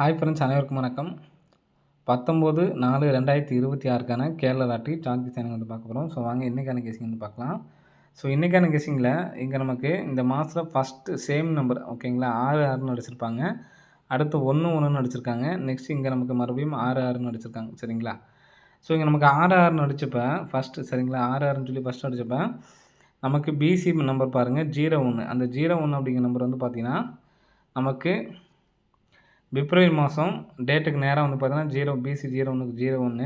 Hi friends, அனைவருக்கும் வணக்கம். 19/4/2026க்கான Kerala lottery charge channel வந்து பார்க்க போகிறோம். ஸோ வாங்க இன்றைக்கான கெஸிங் வந்து பார்க்கலாம். ஸோ இன்றைக்கான கெஸிங்கில் இங்கே நமக்கு இந்த மாதத்தில் ஃபஸ்ட்டு சேம் நம்பர் ஓகேங்களா, 6 6ன்னு அடிச்சிருப்பாங்க. அடுத்து 1 1ன்னு அடிச்சிருக்காங்க. நெக்ஸ்ட் இங்கே நமக்கு மறுபடியும் 6 6ன்னு அடிச்சிருக்காங்க சரிங்களா. ஸோ இங்கே நமக்கு 6 6ன்னு அடிச்சப்போ ஃபஸ்ட்டு சரிங்களா, 6 6ன்னு சொல்லி ஃபஸ்ட்டு அடிச்சப்போ நமக்கு பிசி நம்பர் பாருங்கள் 01. அந்த 01 அப்படிங்கிற நம்பர் வந்து பார்த்திங்கன்னா நமக்கு பிப்ரவரி மாதம் டேட்டுக்கு நேராக வந்து பார்த்தீங்கன்னா பிசி 01க்கு 01.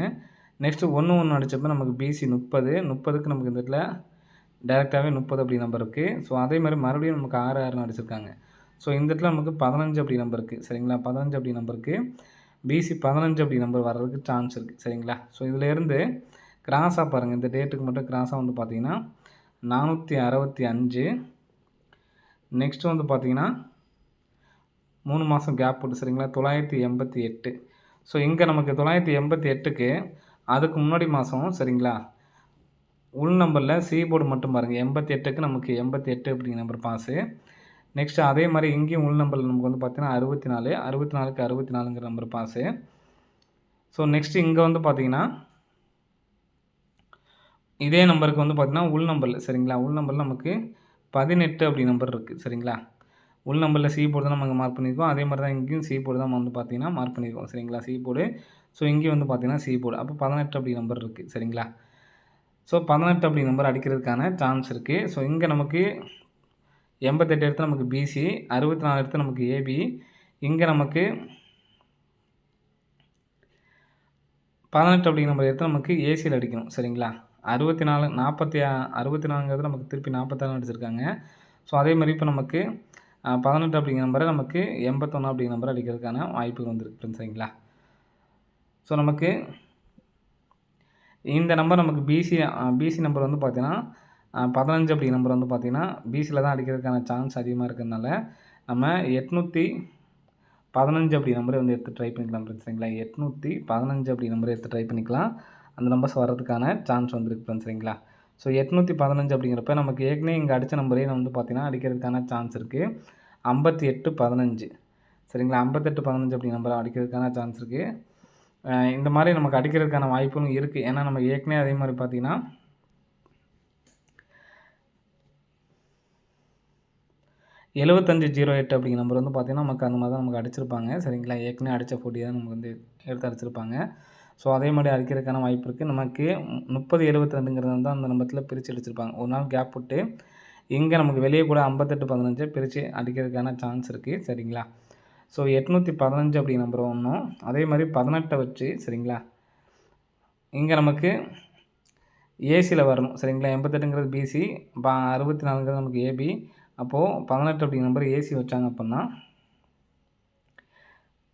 நெக்ஸ்ட்டு 1 1 அடித்தப்போ நமக்கு பிசி 30 30க்கு நமக்கு இந்த இடத்துல டேரெக்டாகவே 30 அப்படி நம்பர் இருக்குது. ஸோ அதே மாதிரி மறுபடியும் நமக்கு 6 6ன்னு அடிச்சிருக்காங்க. ஸோ இந்த இடத்துல நமக்கு 15 அப்படி நம்பர் இருக்குது சரிங்களா. 15 அப்படி நம்பருக்கு பிசி 15 அப்படி நம்பர் வர்றதுக்கு சான்ஸ் இருக்குது சரிங்களா. ஸோ இதிலேருந்து கிராஸாக பாருங்கள், இந்த டேட்டுக்கு மட்டும் கிராஸாக வந்து பார்த்திங்கன்னா 465. நெக்ஸ்ட்டு வந்து பார்த்திங்கன்னா 3 மாதம் கேப் போட்டு சரிங்களா 988. ஸோ இங்கே நமக்கு 988க்கு அதுக்கு முன்னாடி மாதம் சரிங்களா, உள் நம்பரில் சி போர்டு மட்டும் பாருங்கள் 88க்கு நமக்கு 88 அப்படிங்கிற நம்பர் பாஸு. நெக்ஸ்ட்டு அதே மாதிரி இங்கேயும் உள் நம்பரில் நமக்கு வந்து பார்த்திங்கன்னா 64 64க்கு 64ங்கிற நம்பர் பாஸு. ஸோ நெக்ஸ்ட்டு இங்கே வந்து பார்த்திங்கன்னா இதே நம்பருக்கு வந்து பார்த்திங்கன்னா உள் நம்பரில் சரிங்களா, உள் நம்பரில் நமக்கு 18 அப்படி நம்பர் இருக்குது சரிங்களா. உள் நம்பரில் சி போர்டு தான் நம்ம இங்கே மார்க் பண்ணியிருக்கோம். அதே மாதிரி தான் இங்கேயும் சி போர்டு தான் வந்து பார்த்திங்கன்னா மார்க் பண்ணியிருக்கோம் சரிங்களா, சி போர்டு. ஸோ இங்கேயும் வந்து பார்த்திங்கன்னா சி போர்டு. அப்போ 18 அப்படி நம்பர் இருக்குது சரிங்களா. ஸோ 18 அப்படி நம்பர் அடிக்கிறதுக்கான சான்ஸ் இருக்குது. ஸோ இங்கே நமக்கு 88 எடுத்து நமக்கு பிசி, 64 எடுத்து நமக்கு ஏபி, இங்கே நமக்கு 18 அப்படிங்கிற நம்பர் எடுத்து நமக்கு ஏசியில் அடிக்கணும் சரிங்களா. 64 நமக்கு திருப்பி 46 அடிச்சிருக்காங்க. ஸோ அதே மாதிரி இப்போ நமக்கு 18 அப்படிங்கிற நம்பரை நமக்கு 81 அப்படிங்கிற நம்பர் அடிக்கிறதுக்கான வாய்ப்புகள் வந்துருக்கு ஃப்ரெண்ட்ஸ் சரிங்களா. ஸோ நமக்கு இந்த நம்பர் நமக்கு பிசி நம்பர் வந்து பார்த்திங்கன்னா 15 அப்படிங்கிற நம்பர் வந்து பார்த்திங்கன்னா பிசியில் தான் அடிக்கிறதுக்கான சான்ஸ் அதிகமாக இருக்கிறதுனால நம்ம 815 அப்படி நம்பரை வந்து எடுத்து ட்ரை பண்ணிக்கலாம் ஃப்ரெண்ட்ஸ் சரிங்களா. 815 அப்படி நம்பரை எடுத்து ட்ரை பண்ணிக்கலாம். அந்த நம்பர்ஸ் வர்றதுக்கான சான்ஸ் வந்துருக்கு ஃப்ரெண்ட்ஸ் சரிங்களா. ஸோ 815 அப்படிங்கிறப்ப நமக்கு ஏற்கனவே இங்கே அடித்த நம்பரே வந்து பார்த்திங்கன்னா அடிக்கிறதுக்கான சான்ஸ் இருக்குது 5815 சரிங்களா. 5815 அப்படி நம்பரை அடிக்கிறதுக்கான சான்ஸ் இருக்குது. இந்த மாதிரி நமக்கு அடிக்கிறதுக்கான வாய்ப்பும் இருக்குது. ஏன்னா நம்ம ஏற்கனவே அதே மாதிரி பார்த்திங்கன்னா 7508 அப்படிங்கிற நம்பர் வந்து பார்த்திங்கன்னா நமக்கு அந்த மாதிரி தான் நமக்கு அடிச்சிருப்பாங்க சரிங்களா. ஏற்கனவே அடித்த போட்டியை தான் நமக்கு வந்து எடுத்து அடிச்சிருப்பாங்க. ஸோ அதே மாதிரி அடிக்கிறதுக்கான வாய்ப்பு இருக்குது. நமக்கு 3072ங்கிறது வந்து அந்த நம்பத்தில் பிரித்து அடிச்சிருப்பாங்க. ஒரு நாள் கேப் விட்டு இங்கே நமக்கு வெளியே கூட 5815 பிரித்து அடிக்கிறதுக்கான சான்ஸ் இருக்குது சரிங்களா. ஸோ 815 அப்படி நம்பர் ஒன்றும் அதே மாதிரி 18 வச்சு சரிங்களா, இங்கே நமக்கு ஏசியில் வரணும் சரிங்களா. 88ங்கிறது பிசி, 64ங்கிறது நமக்கு ஏபி. அப்போது 18 அப்படிங்கிற நம்பர் ஏசி வச்சாங்க அப்படின்னா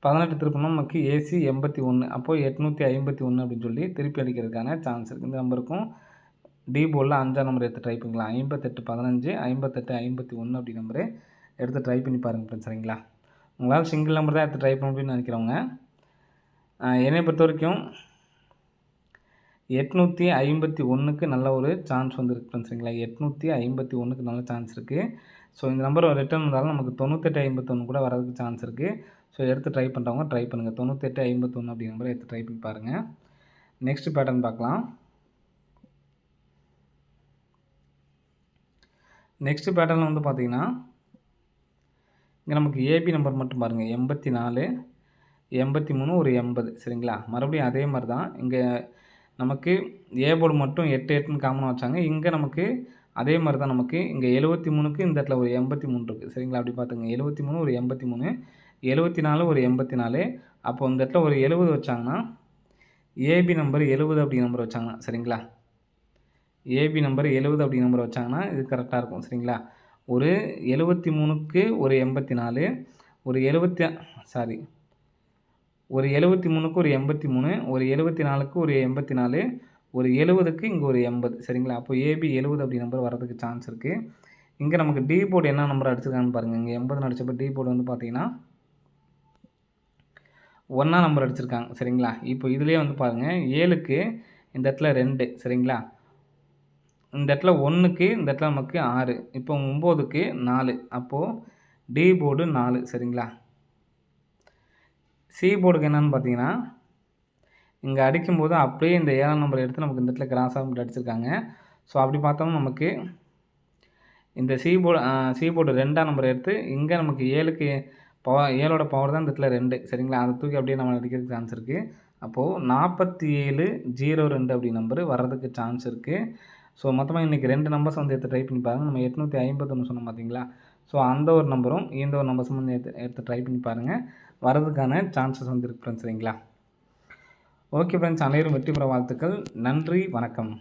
18 திருப்பினா நமக்கு ஏசி 81. அப்போது 851 அப்படின்னு சொல்லி திருப்பி அடிக்கிறதுக்கான சான்ஸ் இருக்குது. இந்த நம்பருக்கும் டி போர்டில் 5ஆம் நம்பர் எடுத்து ட்ரை பண்ணிக்கலாம். 5815 5851 அப்படி நம்பரு எடுத்து ட்ரை பண்ணி பாருங்கள் ஃப்ரெண்ட்ஸ் சரிங்களா. உங்களால் சிங்கிள் நம்பர் தான் எடுத்து ட்ரை பண்ண அப்படின்னு நினைக்கிறவங்க என்னை பொறுத்த வரைக்கும் 851க்கு நல்ல ஒரு சான்ஸ் வந்துருக்கு ஃப்ரெண்ட்ஸ் சரிங்களா. 851க்கு நல்ல சான்ஸ் இருக்குது. ஸோ இந்த நம்பர் ரிட்டர்ன் வந்தாலும் நமக்கு 9851 கூட வரதுக்கு சான்ஸ் இருக்குது. ஸோ எடுத்து ட்ரை பண்ணுறவங்க ட்ரை பண்ணுங்கள். 9851 அப்படிங்கிற நம்பரை எடுத்து ட்ரை பண்ணி பாருங்கள். நெக்ஸ்ட் பேட்டர்ன் பார்க்கலாம். நெக்ஸ்ட் பேட்டர்னில் வந்து பார்த்திங்கன்னா இங்கே நமக்கு ஏபி நம்பர் மட்டும் பாருங்கள் 84 83 ஒரு 80 சரிங்களா. மறுபடியும் அதே மாதிரி தான் இங்கே நமக்கு ஏ போர்டு மட்டும் 8 8ன்னு காமனாக வச்சாங்க. இங்கே நமக்கு அதே மாதிரி தான் நமக்கு இங்கே 73க்கு இந்த இடத்துல ஒரு 83 இருக்குது சரிங்களா. அப்படி பார்த்துங்க 73 ஒரு 83 74 ஒரு 84. அப்போ இந்த இடத்துல ஒரு 70 வச்சாங்கன்னா ஏபி நம்பர் 70 அப்படி நம்பர் வச்சாங்கன்னா சரிங்களா, ஏபி நம்பர் 70 அப்படி நம்பர் வச்சாங்கன்னா இது கரெக்டாக இருக்கும் சரிங்களா. ஒரு 73க்கு ஒரு 84, ஒரு 73க்கு ஒரு 83, ஒரு 74க்கு ஒரு 84, ஒரு 70க்கு இங்கே ஒரு 80 சரிங்களா. அப்போ ஏபி 70 அப்படி நம்பர் வரதுக்கு சான்ஸ் இருக்குது. இங்கே நமக்கு டி போர்டு என்ன நம்பர் அடிச்சிருக்காங்கன்னு பாருங்கள். இங்கே 80 அடிச்சப்போ டி போர்டு வந்து பார்த்திங்கன்னா 1ஆம் நம்பர் அடிச்சிருக்காங்க சரிங்களா. இப்போ இதுலேயே வந்து பாருங்கள் 7க்கு இந்த இடத்துல 2 சரிங்களா, இந்த இடத்துல 1க்கு இந்த இடத்துல நமக்கு 6, இப்போ 9க்கு 4. அப்போது டி போர்டு 4 சரிங்களா. சி போர்டுக்கு என்னென்னு பார்த்தீங்கன்னா, இங்கே அடிக்கும்போது அப்படியே இந்த 7ஆம் நம்பர் எடுத்து நமக்கு இந்த இடத்துல கிராஸாக அடிச்சிருக்காங்க. ஸோ அப்படி பார்த்தோம்னா நமக்கு இந்த சி போர்டு 2ஆம் நம்பர் எடுத்து இங்கே நமக்கு 7க்கு 7ஓட பவர் தான் இந்த இடத்துல 2 சரிங்களா? அதை தூக்கி அப்படியே நம்ம அடிக்கிறதுக்கு சான்ஸ் இருக்குது. அப்போது 4702 அப்படி நம்பர் வர்றதுக்கு சான்ஸ் இருக்குது. ஸோ மொத்தமாக இன்றைக்கி 2 நம்பர்ஸ் வந்து எடுத்து ட்ரை பண்ணி பாருங்கள். நம்ம 851 சொன்னோம் பார்த்தீங்களா? ஸோ அந்த ஒரு நம்பரும் இந்த ஒரு நம்பர்ஸும் வந்து எடுத்து ட்ரை பண்ணி பாருங்கள். வரதுக்கான சான்சஸ் வந்து இருக்குது ஃப்ரெண்ட்ஸ் சரிங்களா? ஓகே ஃப்ரெண்ட்ஸ், அனைவரும் வெற்றி பெற வாழ்த்துக்கள். நன்றி, வணக்கம்.